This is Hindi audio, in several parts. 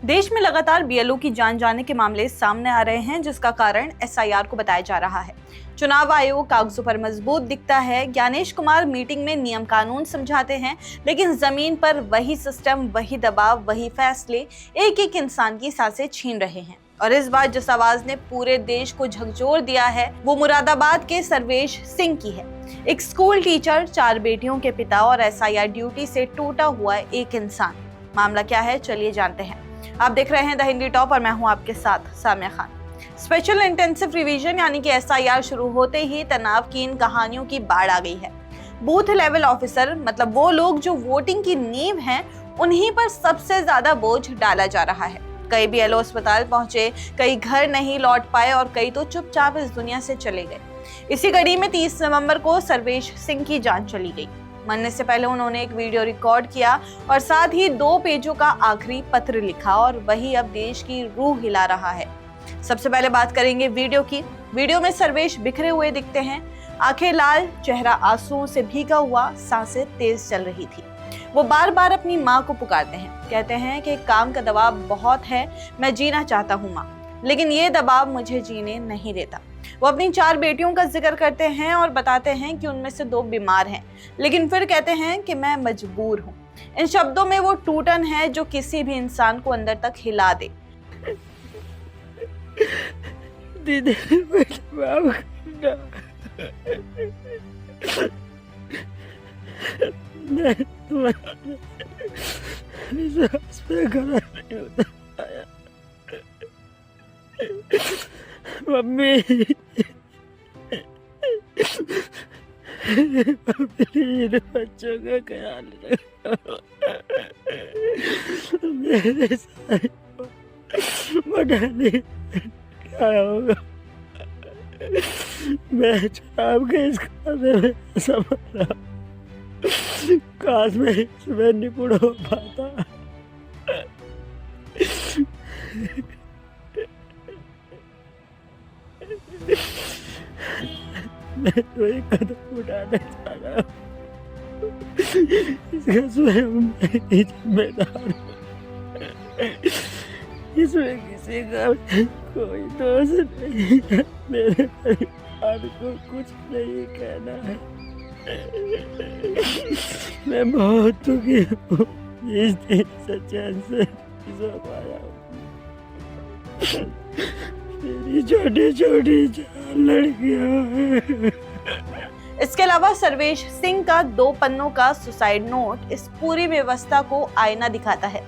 देश में लगातार बीएलओ की जान जाने के मामले सामने आ रहे हैं, जिसका कारण एसआईआर को बताया जा रहा है। चुनाव आयोग कागजों पर मजबूत दिखता है। ज्ञानेश कुमार मीटिंग में नियम कानून समझाते हैं, लेकिन जमीन पर वही सिस्टम, वही दबाव, वही फैसले एक एक इंसान की सांसें छीन रहे हैं। और इस बार जिस आवाज ने पूरे देश को झकझोर दिया है, वो मुरादाबाद के सर्वेश सिंह की है। एक स्कूल टीचर, 4 बेटियों के पिता और एसआईआर ड्यूटी से टूटा हुआ एक इंसान। मामला क्या है, चलिए जानते हैं। आप देख रहे हैं द हिंदी टॉप और मैं हूं आपके साथ Samia Khan. Special intensive revision यानी कि एसआईआर शुरू होते ही तनाव की इन कहानियों की बाढ़ आ गई है। बूथ लेवल ऑफिसर, मतलब वो लोग जो वोटिंग की नींव हैं, उन्हीं पर सबसे ज्यादा बोझ डाला जा रहा है। कई बीएलओ अस्पताल पहुंचे, कई घर नहीं लौट पाए और कई तो चुपचाप इस दुनिया से चले गए। इसी कड़ी में 30 नवंबर को सर्वेश सिंह की जान चली गई। मरने से पहले उन्होंने एक वीडियो रिकॉर्ड किया और साथ ही 2 पेजों का आखिरी पत्र लिखा, और वही अब देश की रूह हिला रहा है। सबसे पहले बात करेंगे वीडियो की। वीडियो में सर्वेश बिखरे हुए दिखते हैं, आंखें लाल, चेहरा आंसुओं से भीगा हुआ, सांसें तेज चल रही थी। वो बार बार अपनी माँ को पुकारते हैं, कहते हैं कि काम का दबाव बहुत है, मैं जीना चाहता हूँ माँ, लेकिन ये दबाव मुझे जीने नहीं देता। वो अपनी 4 बेटियों का जिक्र करते हैं और बताते हैं कि उनमें से 2 बीमार हैं, लेकिन फिर कहते हैं कि मैं मजबूर हूँ। इन शब्दों में वो टूटन है जो किसी भी इंसान को अंदर तक हिला दे। दीदी मम्मी मेरे बच्चों का ख्याल रखो, मेरे साथ क्या होगा। मैं चुनाव के इस खाते में समझ रहा, काश मैं इसमें निपुण हो पाता। मैं तो एक कदम उठाने जा रहा हूँ, इसका स्वयं मैं ही जिम्मेदार हूँ। इसमें किसी का कोई दोष नहीं है, मेरे परिवार को कुछ नहीं कहना है। मैं बहुत दुखी हूँ, इस दिन से चैन से सो पाया हूँ। मेरी छोटी छोटी 4 लड़कियां हैं। इसके अलावा सर्वेश सिंह का 2 पन्नों का सुसाइड नोट इस पूरी व्यवस्था को आईना दिखाता है।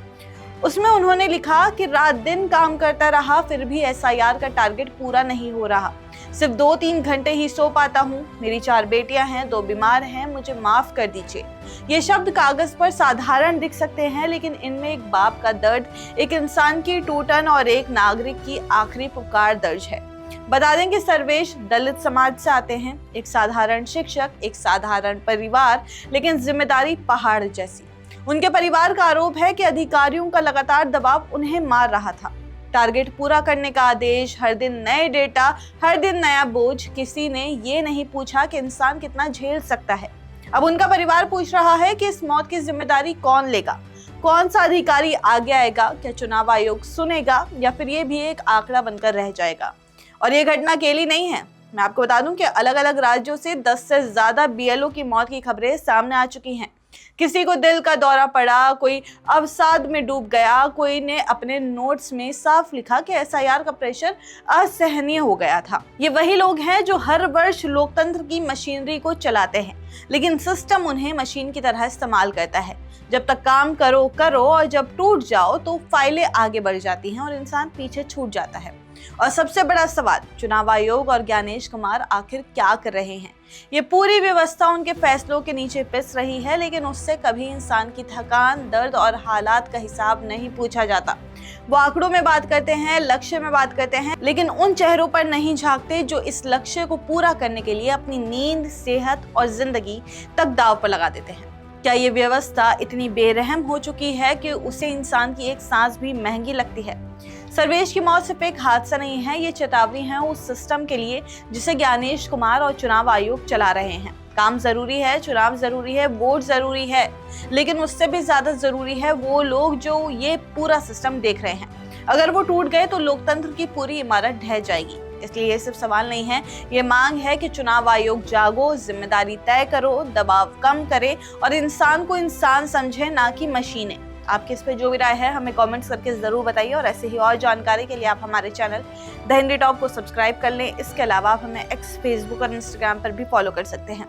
उसमें उन्होंने लिखा कि रात दिन काम करता रहा, फिर भी एसआईआर का टारगेट पूरा नहीं हो रहा। सिर्फ 2-3 घंटे ही सो पाता हूँ। मेरी 4 बेटियां हैं, 2 बीमार हैं, मुझे माफ कर दीजिए। ये शब्द कागज पर साधारण दिख सकते हैं, लेकिन इनमें एक बाप का दर्द, एक इंसान की टूटन और एक नागरिक की आखिरी पुकार दर्ज है। बता दें कि सर्वेश दलित समाज से आते हैं, एक साधारण शिक्षक, एक साधारण परिवार, लेकिन जिम्मेदारी पहाड़ जैसी। उनके परिवार का आरोप है कि अधिकारियों का लगातार दबाव उन्हें मार रहा था। टारगेट पूरा करने का आदेश, हर दिन नए डेटा, हर दिन नया बोझ। किसी ने ये नहीं पूछा कि इंसान कितना झेल सकता है। अब उनका परिवार पूछ रहा है कि इस मौत की जिम्मेदारी कौन लेगा, कौन सा अधिकारी आगे आएगा, क्या चुनाव आयोग सुनेगा, या फिर ये भी एक आंकड़ा बनकर रह जाएगा। और ये घटना अकेली नहीं है। मैं आपको बता दूं कि अलग अलग राज्यों से 10 से ज्यादा बीएलओ की मौत की खबरें सामने आ चुकी हैं। किसी को दिल का दौरा पड़ा, कोई अवसाद में डूब गया, कोई ने अपने नोट्स में साफ लिखा कि एसआईआर का प्रेशर असहनीय हो गया था। ये वही लोग हैं जो हर वर्ष लोकतंत्र की मशीनरी को चलाते हैं, लेकिन सिस्टम उन्हें मशीन की तरह इस्तेमाल करता है। जब तक काम करो करो, और जब टूट जाओ तो फाइलें आगे बढ़ जाती हैं और इंसान पीछे छूट जाता है। और सबसे बड़ा सवाल, चुनाव आयोग और ज्ञानेश कुमार आखिर क्या कर रहे हैं। ये पूरी व्यवस्था उनके फैसलों के नीचे पिस रही है, लेकिन उससे कभी इंसान की थकान, दर्द और हालात का हिसाब नहीं पूछा जाता। वो आंकड़ों में बात करते हैं, लक्ष्य में बात करते हैं, लेकिन उन चेहरों पर नहीं झांकते जो इस लक्ष्य को पूरा करने के लिए अपनी नींद, सेहत और जिंदगी तक दांव पर लगा देते हैं। क्या ये व्यवस्था इतनी बेरहम हो चुकी है कि उसे इंसान की एक सांस भी महंगी लगती है। सर्वेश की मौत सिर्फ एक हादसा नहीं है, ये चेतावनी है उस सिस्टम के लिए जिसे ज्ञानेश कुमार और चुनाव आयोग चला रहे हैं। काम जरूरी है, चुनाव जरूरी है, वोट जरूरी है, लेकिन उससे भी ज्यादा जरूरी है वो लोग जो ये पूरा सिस्टम देख रहे हैं। अगर वो टूट गए तो लोकतंत्र की पूरी इमारत ढह जाएगी। इसलिए ये सिर्फ सवाल नहीं है, ये मांग है कि चुनाव आयोग जागो, जिम्मेदारी तय करो, दबाव कम करे और इंसान को इंसान समझे, ना कि मशीनें। आपकी इस पे जो भी राय है हमें कमेंट्स करके जरूर बताइए और ऐसे ही और जानकारी के लिए आप हमारे चैनल द हिंदी टॉक को सब्सक्राइब कर लें। इसके अलावा आप हमें एक्स, फेसबुक और इंस्टाग्राम पर भी फॉलो कर सकते हैं।